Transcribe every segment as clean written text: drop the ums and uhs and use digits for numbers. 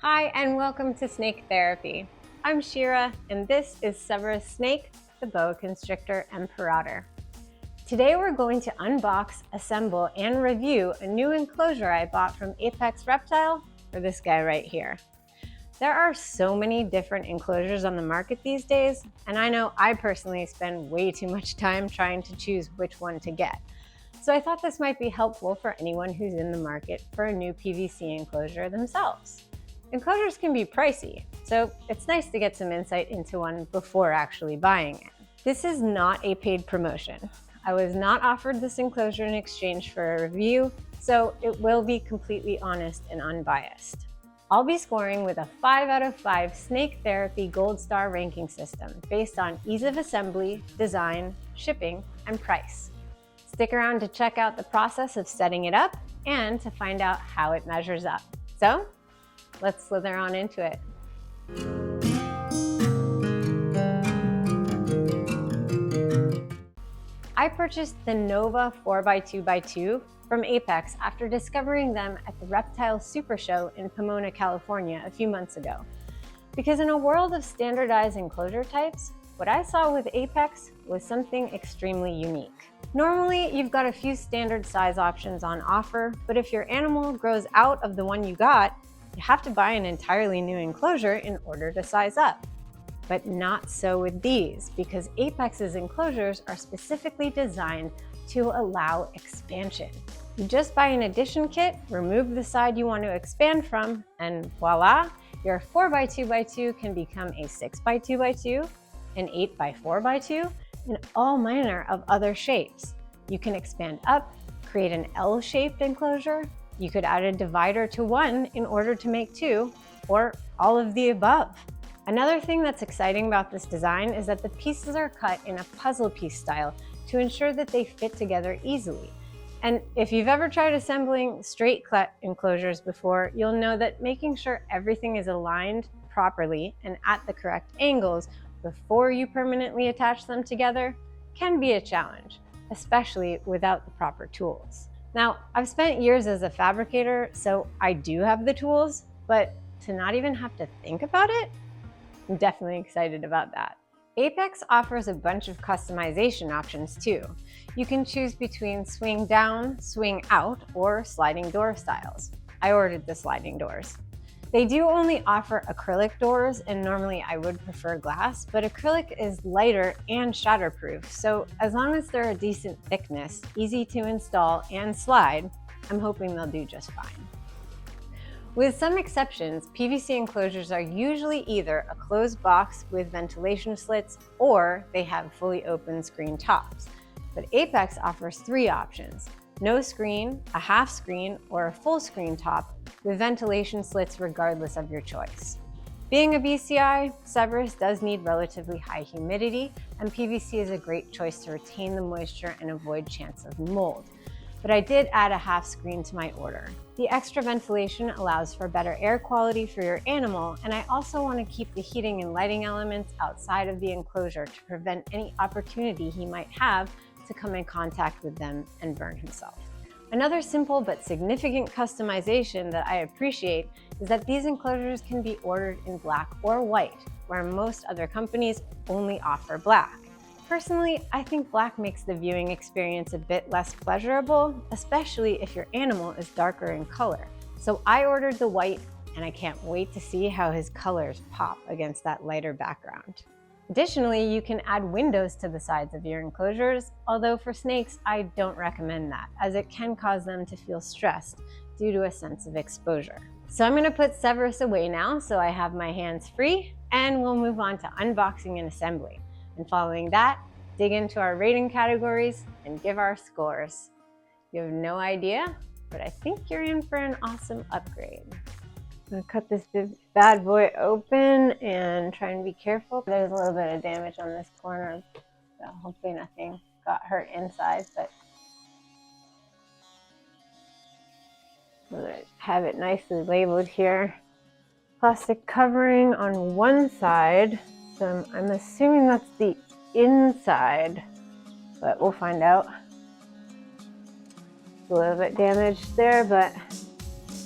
Hi, and welcome to Snake Therapy. I'm Shira, and this is Severus Snake, the boa constrictor imperator. Today we're going to unbox, assemble, and review a new enclosure I bought from APEX Reptile for this guy right here. There are so many different enclosures on the market these days, and I know I personally spend way too much time trying to choose which one to get. So I thought this might be helpful for anyone who's in the market for a new PVC enclosure themselves. Enclosures can be pricey, so it's nice to get some insight into one before actually buying it. This is not a paid promotion. I was not offered this enclosure in exchange for a review, so it will be completely honest and unbiased. I'll be scoring with a 5 out of 5 Snake Therapy Gold Star ranking system based on ease of assembly, design, shipping, and price. Stick around to check out the process of setting it up and to find out how it measures up. So, let's slither on into it. I purchased the Nova 4x2x2 from APEX after discovering them at the Reptile Super Show in Pomona, California a few months ago. Because in a world of standardized enclosure types, what I saw with APEX was something extremely unique. Normally, you've got a few standard size options on offer, but if your animal grows out of the one you got, you have to buy an entirely new enclosure in order to size up. But not so with these, because APEX's enclosures are specifically designed to allow expansion. You just buy an addition kit, remove the side you want to expand from, and voila, your 4x2x2 can become a 6x2x2, an 8x4x2, and all manner of other shapes. You can expand up, create an L-shaped enclosure. You could add a divider to one in order to make two, or all of the above. Another thing that's exciting about this design is that the pieces are cut in a puzzle piece style to ensure that they fit together easily. And if you've ever tried assembling straight cut enclosures before, you'll know that making sure everything is aligned properly and at the correct angles before you permanently attach them together can be a challenge, especially without the proper tools. Now, I've spent years as a fabricator, so I do have the tools, but to not even have to think about it, I'm definitely excited about that. APEX offers a bunch of customization options too. You can choose between swing down, swing out, or sliding door styles. I ordered the sliding doors. They do only offer acrylic doors, and normally I would prefer glass, but acrylic is lighter and shatterproof, so as long as they're a decent thickness, easy to install and slide, I'm hoping they'll do just fine. With some exceptions, PVC enclosures are usually either a closed box with ventilation slits or they have fully open screen tops. But APEX offers 3 options: no screen, a half screen, or a full screen top with ventilation slits regardless of your choice. Being a BCI, Severus does need relatively high humidity, and PVC is a great choice to retain the moisture and avoid chance of mold. But I did add a half screen to my order. The extra ventilation allows for better air quality for your animal, and I also want to keep the heating and lighting elements outside of the enclosure to prevent any opportunity he might have to come in contact with them and burn himself. Another simple but significant customization that I appreciate is that these enclosures can be ordered in black or white, where most other companies only offer black. Personally, I think black makes the viewing experience a bit less pleasurable, especially if your animal is darker in color. So I ordered the white, and I can't wait to see how his colors pop against that lighter background. Additionally, you can add windows to the sides of your enclosures, although for snakes, I don't recommend that, as it can cause them to feel stressed due to a sense of exposure. So I'm going to put Severus away now so I have my hands free, and we'll move on to unboxing and assembly. And following that, dig into our rating categories and give our scores. You have no idea, but I think you're in for an awesome upgrade. I'm gonna cut this bad boy open and try and be careful. There's a little bit of damage on this corner, so hopefully nothing got hurt inside, but I'm gonna have it nicely labeled here. Plastic covering on one side. So I'm assuming that's the inside, but we'll find out. A little bit damaged there, but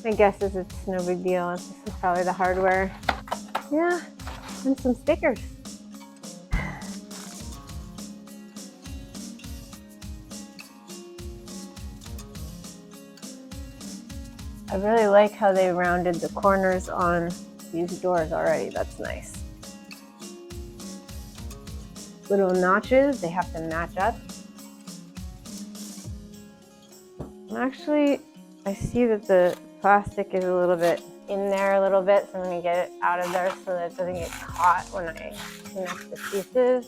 My guess is it's no big deal. This is probably the hardware. Yeah, and some stickers. I really like how they rounded the corners on these doors already. That's nice. Little notches, they have to match up. Actually, I see that the plastic is a little bit in there a little bit, so I'm going to get it out of there so that it doesn't get caught when I connect the pieces.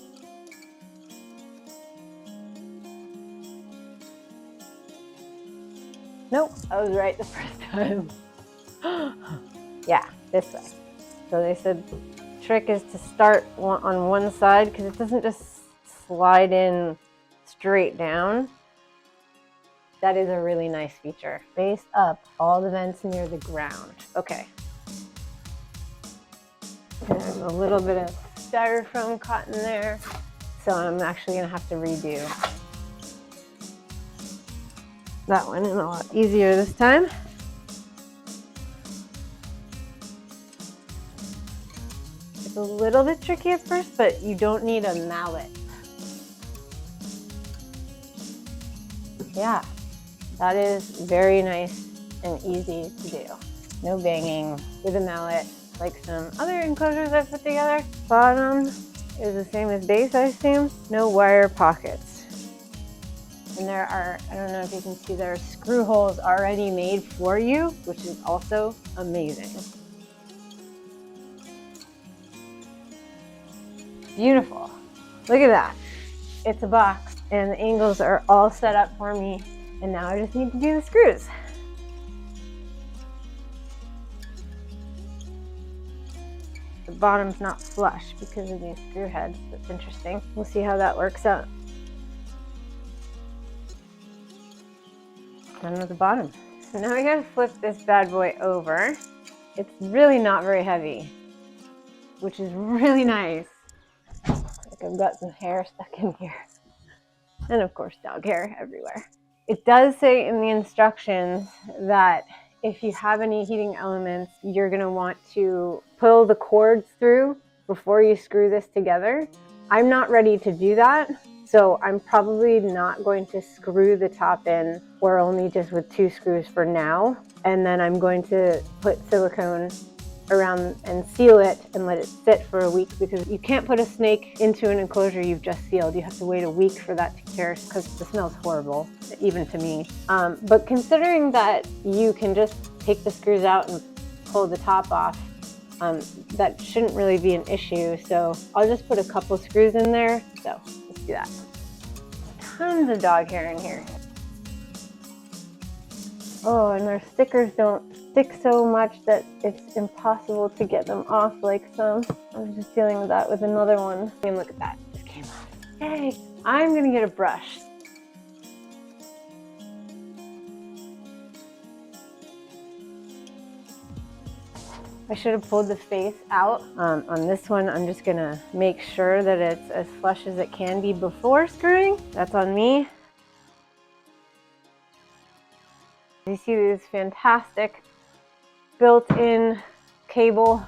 Nope, I was right the first time. Yeah, this way. So they said the trick is to start on one side because it doesn't just slide in straight down. That is a really nice feature. Face up, all the vents near the ground. Okay. And there's a little bit of styrofoam caught in there, so I'm actually gonna have to redo that one, and a lot easier this time. It's a little bit tricky at first, but you don't need a mallet. Yeah, that is very nice and easy to do. No banging with a mallet like some other enclosures I've put together. Bottom is the same as base, I assume. No wire pockets. And there are, I don't know if you can see, there are screw holes already made for you, which is also amazing. Beautiful. Look at that. It's a box and the angles are all set up for me. And now I just need to do the screws. The bottom's not flush because of these screw heads. That's interesting. We'll see how that works out. Done with the bottom. So now we gotta flip this bad boy over. It's really not very heavy, which is really nice. Like I've got some hair stuck in here. And of course, dog hair everywhere. It does say in the instructions that if you have any heating elements, you're gonna want to pull the cords through before you screw this together. I'm not ready to do that, so I'm probably not going to screw the top in, or only just with 2 screws for now. And then I'm going to put silicone around and seal it and let it sit for a week, because you can't put a snake into an enclosure you've just sealed. You have to wait a week for that to cure because the smell's horrible, even to me. But considering that you can just take the screws out and pull the top off, that shouldn't really be an issue. So I'll just put a couple screws in there. So let's do that. Tons of dog hair in here. Oh, and our stickers don't stick so much that it's impossible to get them off like some. I was just dealing with that with another one. And look at that, it just came off. Yay! I'm gonna get a brush. I should have pulled the face out. On this one, I'm just gonna make sure that it's as flush as it can be before screwing. That's on me. You see these fantastic built-in cable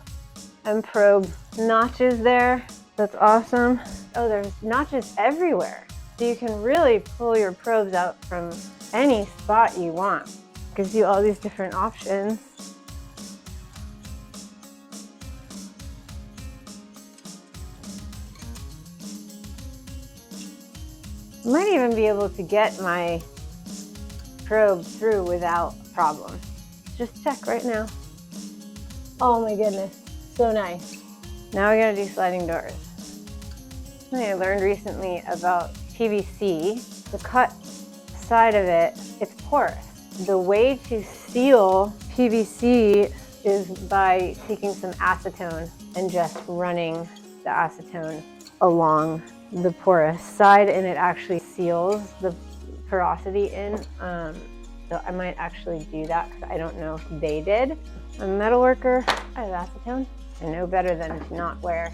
and probe notches there. That's awesome. Oh, there's notches everywhere. So you can really pull your probes out from any spot you want. It gives you all these different options. I might even be able to get my probe through without a problem. Just check right now. Oh my goodness, so nice. Now we gotta do sliding doors. Something I learned recently about PVC, the cut side of it, it's porous. The way to seal PVC is by taking some acetone and just running the acetone along the porous side, and it actually seals the porosity in. So I might actually do that because I don't know if they did. I'm a metal worker, I have acetone. I know better than to not wear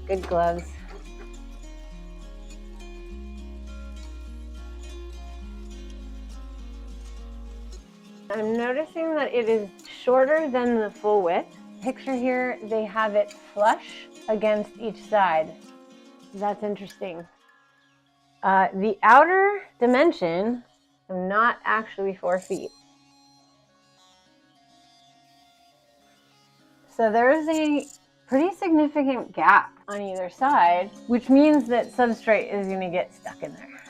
good gloves. I'm noticing that it is shorter than the full width. Picture here, they have it flush against each side. That's interesting. The outer dimension are not actually 4 feet. So there is a pretty significant gap on either side, which means that substrate is going to get stuck in there,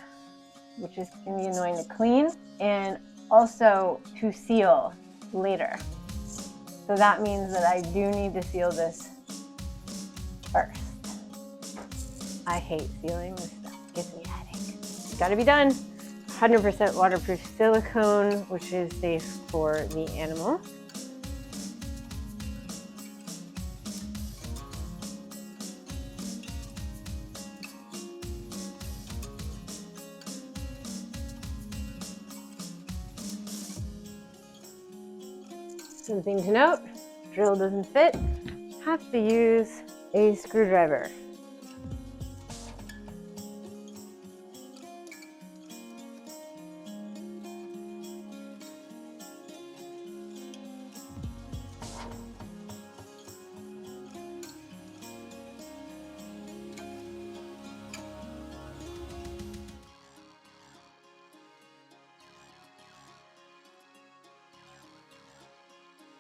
which is going to be annoying to clean and also to seal later. So that means that I do need to seal this first. I hate sealing this stuff. It gives me a headache. It's got to be done. 100% waterproof silicone, which is safe for the animal. Something to note, drill doesn't fit, have to use a screwdriver.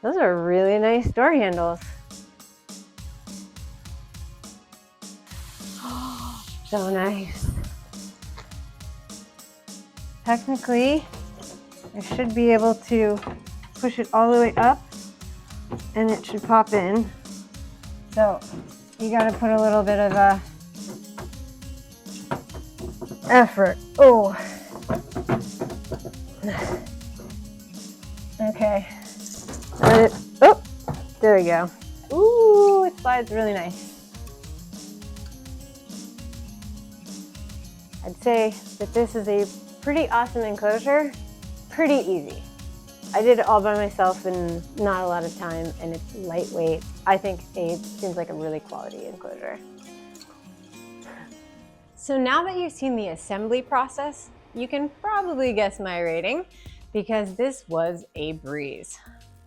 Those are really nice door handles. Oh, so nice. Technically, I should be able to push it all the way up and it should pop in. So you gotta put a little bit of a effort. Oh. Okay. Oh, there we go. Ooh, it slides really nice. I'd say that this is a pretty awesome enclosure, pretty easy. I did it all by myself in not a lot of time, and it's lightweight. I think it seems like a really quality enclosure. So now that you've seen the assembly process, you can probably guess my rating because this was a breeze.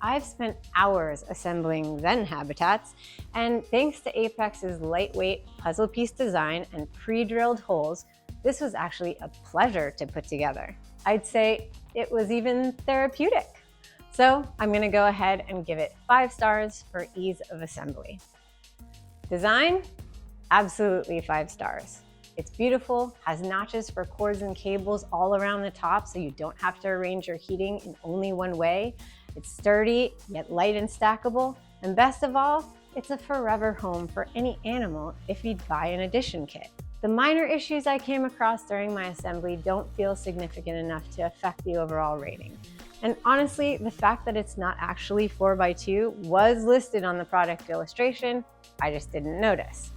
I've spent hours assembling Zen habitats, and thanks to APEX's lightweight puzzle piece design and pre-drilled holes, this was actually a pleasure to put together. I'd say it was even therapeutic. So I'm gonna go ahead and give it 5 stars for ease of assembly. Design, absolutely 5 stars. It's beautiful, has notches for cords and cables all around the top so you don't have to arrange your heating in only one way. It's sturdy, yet light and stackable, and best of all, it's a forever home for any animal if you buy an addition kit. The minor issues I came across during my assembly don't feel significant enough to affect the overall rating. And honestly, the fact that it's not actually 4x2 was listed on the product illustration, I just didn't notice.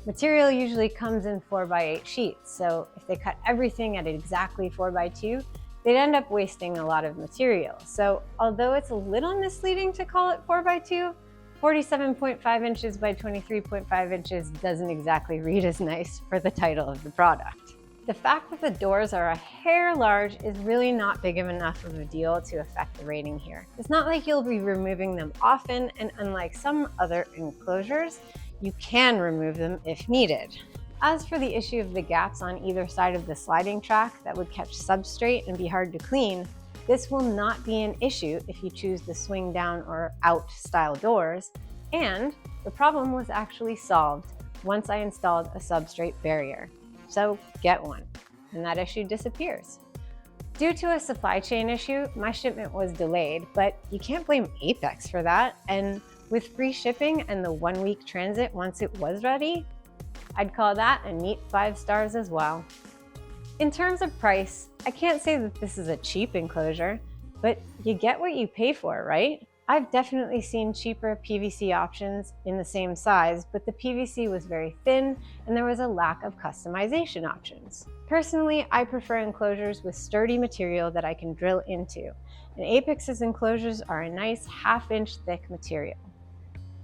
Material usually comes in 4x8 sheets, so if they cut everything at exactly 4x2, they'd end up wasting a lot of material. So although it's a little misleading to call it 4x2, 47.5 inches by 23.5 inches doesn't exactly read as nice for the title of the product. The fact that the doors are a hair large is really not big enough of a deal to affect the rating here. It's not like you'll be removing them often, and unlike some other enclosures, you can remove them if needed. As for the issue of the gaps on either side of the sliding track that would catch substrate and be hard to clean, this will not be an issue if you choose the swing down or out style doors, and the problem was actually solved once I installed a substrate barrier. So get one, and that issue disappears. Due to a supply chain issue, my shipment was delayed, but you can't blame APEX for that, and with free shipping and the 1-week transit once it was ready, I'd call that a neat 5 stars as well. In terms of price, I can't say that this is a cheap enclosure, but you get what you pay for, right? I've definitely seen cheaper PVC options in the same size, but the PVC was very thin and there was a lack of customization options. Personally, I prefer enclosures with sturdy material that I can drill into, and APEX's enclosures are a nice 1/2 inch thick material.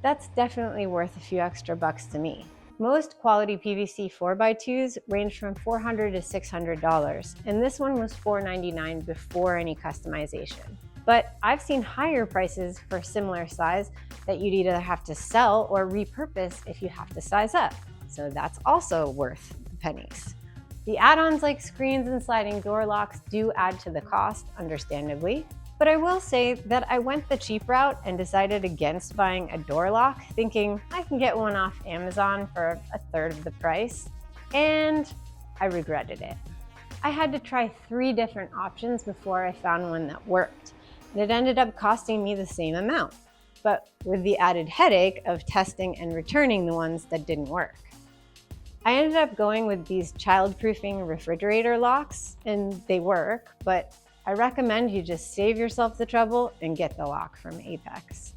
That's definitely worth a few extra bucks to me. Most quality PVC 4x2s range from $400 to $600, and this one was $499 before any customization. But I've seen higher prices for similar size that you'd either have to sell or repurpose if you have to size up. So that's also worth the pennies. The add-ons like screens and sliding door locks do add to the cost, understandably. But I will say that I went the cheap route and decided against buying a door lock, thinking I can get one off Amazon for a third of the price, and I regretted it. I had to try 3 different options before I found one that worked, and it ended up costing me the same amount, but with the added headache of testing and returning the ones that didn't work. I ended up going with these child-proofing refrigerator locks, and they work, but I recommend you just save yourself the trouble and get the lock from APEX.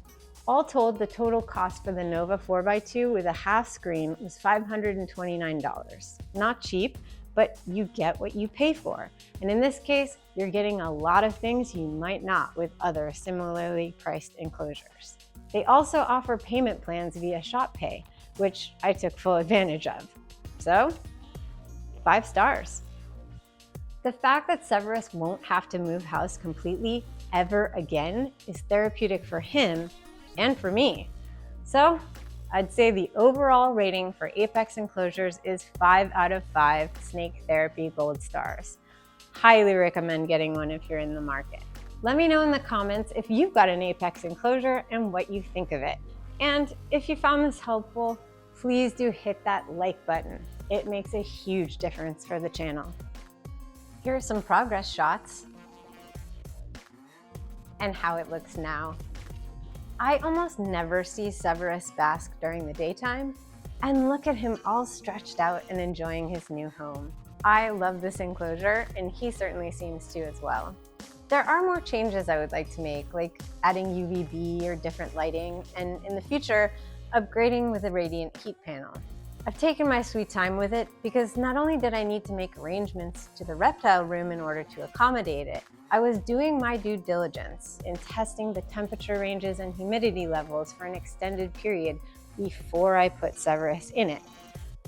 All told, the total cost for the Nova 4x2 with a half screen was $529. Not cheap, but you get what you pay for. And in this case, you're getting a lot of things you might not with other similarly priced enclosures. They also offer payment plans via Shop Pay, which I took full advantage of. So, 5 stars. The fact that Severus won't have to move house completely ever again is therapeutic for him and for me. So I'd say the overall rating for APEX Enclosures is 5 out of 5 Snake Therapy Gold Stars. Highly recommend getting one if you're in the market. Let me know in the comments if you've got an APEX enclosure and what you think of it. And if you found this helpful, please do hit that like button. It makes a huge difference for the channel. Here are some progress shots and how it looks now. I almost never see Severus bask during the daytime, and look at him all stretched out and enjoying his new home. I love this enclosure, and he certainly seems to as well. There are more changes I would like to make, like adding UVB or different lighting, and in the future, upgrading with a radiant heat panel. I've taken my sweet time with it because not only did I need to make arrangements to the reptile room in order to accommodate it, I was doing my due diligence in testing the temperature ranges and humidity levels for an extended period before I put Severus in it.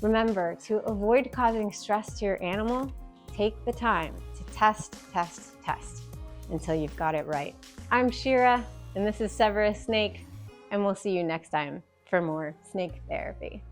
Remember, to avoid causing stress to your animal, take the time to test until you've got it right. I'm Shira, and this is Severus Snake, and we'll see you next time for more snake therapy.